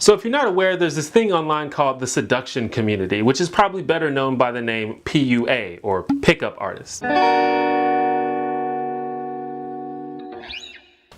So if you're not aware, there's this thing online called the seduction community, which is probably better known by the name PUA, or pickup artists.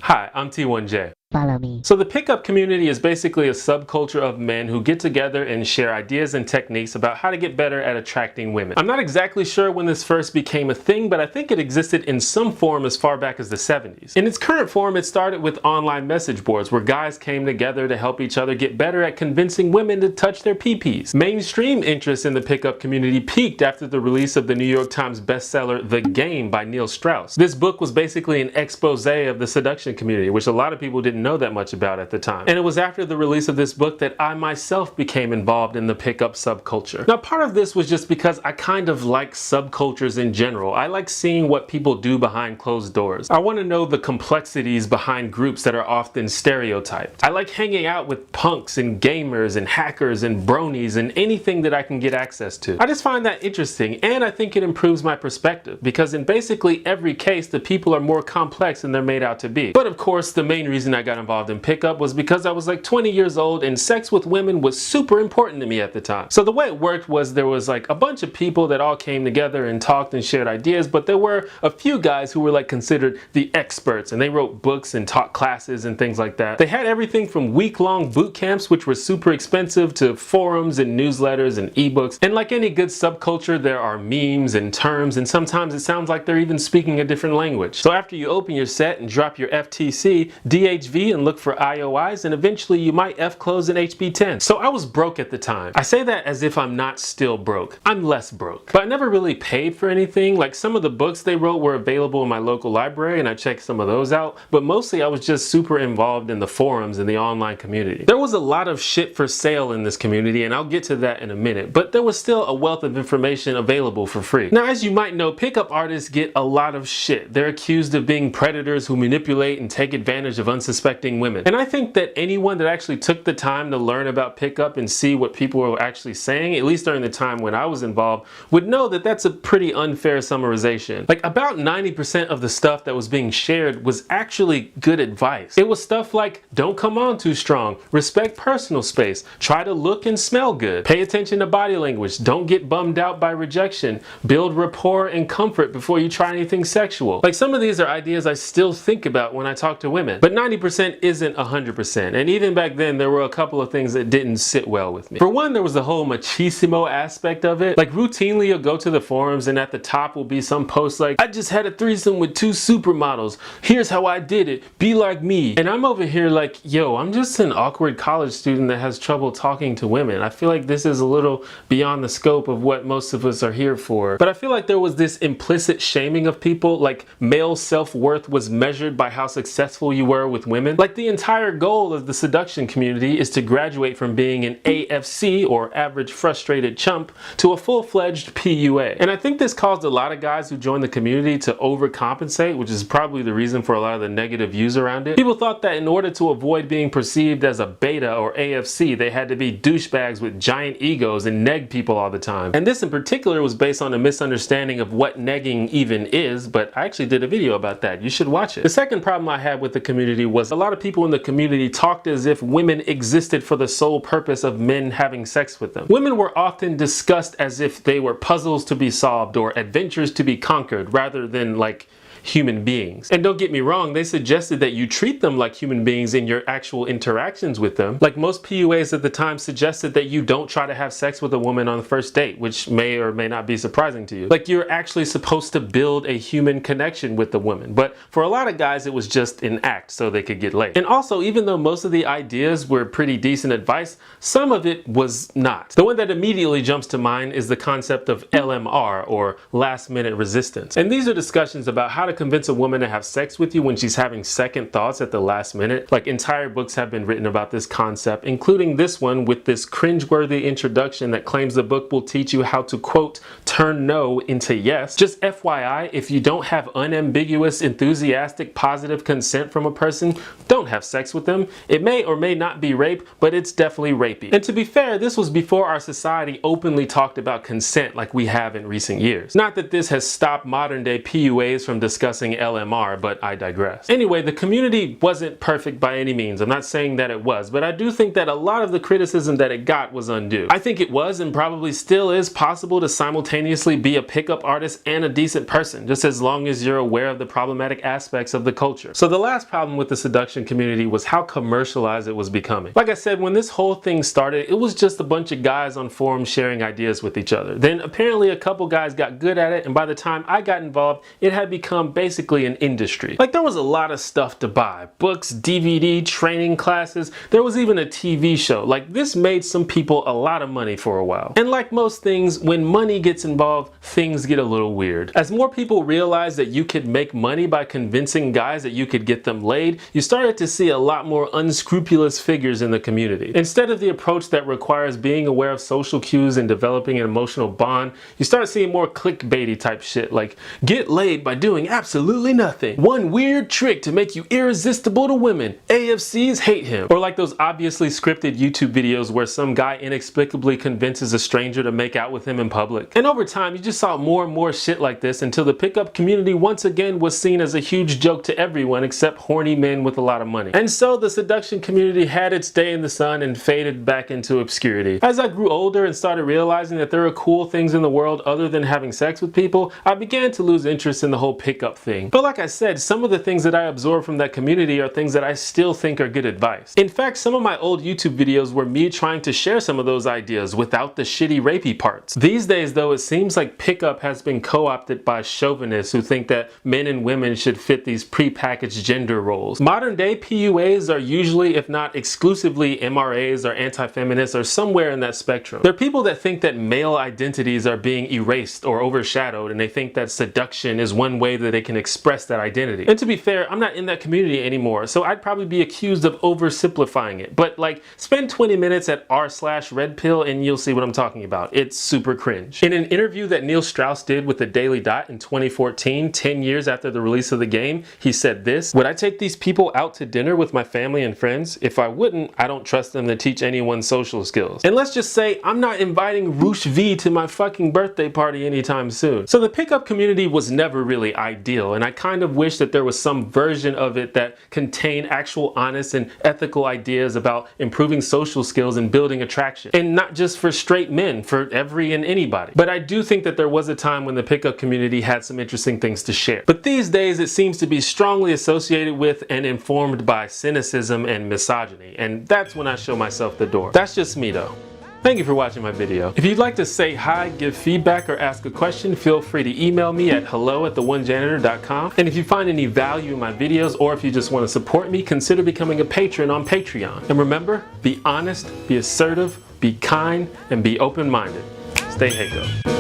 Hi, I'm T1J. Follow me. So the pickup community is basically a subculture of men who get together and share ideas and techniques about how to get better at attracting women. I'm not exactly sure when this first became a thing, but I think it existed in some form as far back as the 70s. In its current form, it started with online message boards where guys came together to help each other get better at convincing women to touch their pee-pees. Mainstream interest in the pickup community peaked after the release of the New York Times bestseller The Game by Neil Strauss. This book was basically an expose of the seduction community, which a lot of people didn't know that much about at the time. And it was after the release of this book that I myself became involved in the pickup subculture. Now, part of this was just because I kind of like subcultures in general. I like seeing what people do behind closed doors. I want to know the complexities behind groups that are often stereotyped. I like hanging out with punks and gamers and hackers and bronies and anything that I can get access to. I just find that interesting, and I think it improves my perspective, because in basically every case, the people are more complex than they're made out to be. But of course, the main reason I got involved in pickup was because I was like 20 years old and sex with women was super important to me at the time. So the way it worked was there was like a bunch of people that all came together and talked and shared ideas, but there were a few guys who were like considered the experts, and they wrote books and taught classes and things like that. They had everything from week-long boot camps, which were super expensive, to forums and newsletters and ebooks. And like any good subculture, there are memes and terms, and sometimes it sounds like they're even speaking a different language. So after you open your set and drop your FTC, DHV, and look for IOIs, and eventually you might F-close an HB10. So I was broke at the time. I say that as if I'm not still broke. I'm less broke. But I never really paid for anything. Like, some of the books they wrote were available in my local library, and I checked some of those out, but mostly I was just super involved in the forums and the online community. There was a lot of shit for sale in this community, and I'll get to that in a minute, but there was still a wealth of information available for free. Now, as you might know, pickup artists get a lot of shit. They're accused of being predators who manipulate and take advantage of unsuspecting women. And I think that anyone that actually took the time to learn about pickup and see what people were actually saying, at least during the time when I was involved, would know that that's a pretty unfair summarization. Like, about 90% of the stuff that was being shared was actually good advice. It was stuff like, don't come on too strong, respect personal space, try to look and smell good, pay attention to body language, don't get bummed out by rejection, build rapport and comfort before you try anything sexual. Like, some of these are ideas I still think about when I talk to women, but 90% isn't 100%. And even back then, there were a couple of things that didn't sit well with me. For one, there was the whole machismo aspect of it. Like, routinely you'll go to the forums and at the top will be some post like, I just had a threesome with 2 supermodels. Here's how I did it. Be like me. And I'm over here like, yo, I'm just an awkward college student that has trouble talking to women. I feel like this is a little beyond the scope of what most of us are here for. But I feel like there was this implicit shaming of people, like male self-worth was measured by how successful you were with women. Like, the entire goal of the seduction community is to graduate from being an AFC, or average frustrated chump, to a full-fledged PUA. And I think this caused a lot of guys who joined the community to overcompensate, which is probably the reason for a lot of the negative views around it. People thought that in order to avoid being perceived as a beta or AFC, they had to be douchebags with giant egos and neg people all the time. And this in particular was based on a misunderstanding of what negging even is, but I actually did a video about that. You should watch it. The second problem I had with the community was a lot of people in the community talked as if women existed for the sole purpose of men having sex with them. Women were often discussed as if they were puzzles to be solved or adventures to be conquered, rather than like human beings. And don't get me wrong, they suggested that you treat them like human beings in your actual interactions with them. Like, most PUAs at the time suggested that you don't try to have sex with a woman on the first date, which may or may not be surprising to you. Like, you're actually supposed to build a human connection with the woman. But for a lot of guys, it was just an act so they could get laid. And also, even though most of the ideas were pretty decent advice, some of it was not. The one that immediately jumps to mind is the concept of LMR, or last minute resistance. And these are discussions about how to convince a woman to have sex with you when she's having second thoughts at the last minute. Like, entire books have been written about this concept, including this one with this cringeworthy introduction that claims the book will teach you how to, quote, turn no into yes. Just FYI, if you don't have unambiguous, enthusiastic, positive consent from a person, don't have sex with them. It may or may not be rape, but it's definitely rapey. And to be fair, this was before our society openly talked about consent like we have in recent years. Not that this has stopped modern day PUAs from discussing LMR, but I digress. Anyway, the community wasn't perfect by any means. I'm not saying that it was, but I do think that a lot of the criticism that it got was undue. I think it was and probably still is possible to simultaneously be a pickup artist and a decent person, just as long as you're aware of the problematic aspects of the culture. So the last problem with the seduction community was how commercialized it was becoming. Like I said, when this whole thing started, it was just a bunch of guys on forums sharing ideas with each other. Then apparently a couple guys got good at it, and by the time I got involved, it had become basically an industry. Like, there was a lot of stuff to buy. Books, DVD, training classes, there was even a TV show. Like, this made some people a lot of money for a while. And like most things, when money gets involved, things get a little weird. As more people realized that you could make money by convincing guys that you could get them laid, you started to see a lot more unscrupulous figures in the community. Instead of the approach that requires being aware of social cues and developing an emotional bond, you start seeing more clickbaity type shit like, get laid by doing absolutely nothing. One weird trick to make you irresistible to women. AFCs hate him. Or like those obviously scripted YouTube videos where some guy inexplicably convinces a stranger to make out with him in public. And over time, you just saw more and more shit like this until the pickup community once again was seen as a huge joke to everyone except horny men with a lot of money. And so the seduction community had its day in the sun and faded back into obscurity. As I grew older and started realizing that there are cool things in the world other than having sex with people, I began to lose interest in the whole pickup thing. But like I said, some of the things that I absorbed from that community are things that I still think are good advice. In fact, some of my old YouTube videos were me trying to share some of those ideas without the shitty rapey parts. These days though, it seems like pickup has been co-opted by chauvinists who think that men and women should fit these pre-packaged gender roles. Modern day PUAs are usually, if not exclusively, MRAs or anti-feminists or somewhere in that spectrum. They're people that think that male identities are being erased or overshadowed, and they think that seduction is one way that they can express that identity. And to be fair, I'm not in that community anymore, so I'd probably be accused of oversimplifying it. But like, spend 20 minutes at r/redpill and you'll see what I'm talking about. It's super cringe. In an interview that Neil Strauss did with the Daily Dot in 2014, 10 years after the release of the game, he said this: "Would I take these people out to dinner with my family and friends? If I wouldn't, I don't trust them to teach anyone social skills." And let's just say I'm not inviting Roosh V to my fucking birthday party anytime soon. So the pickup community was never really ideal, and I kind of wish that there was some version of it that contained actual honest and ethical ideas about improving social skills and building attraction. And not just for straight men, for every and anybody. But I do think that there was a time when the pickup community had some interesting things to share. But these days it seems to be strongly associated with and informed by cynicism and misogyny, and that's when I show myself the door. That's just me though. Thank you for watching my video. If you'd like to say hi, give feedback, or ask a question, feel free to email me at hello@theonejanitor.com. And if you find any value in my videos, or if you just want to support me, consider becoming a patron on Patreon. And remember, be honest, be assertive, be kind, and be open-minded. Stay Hako.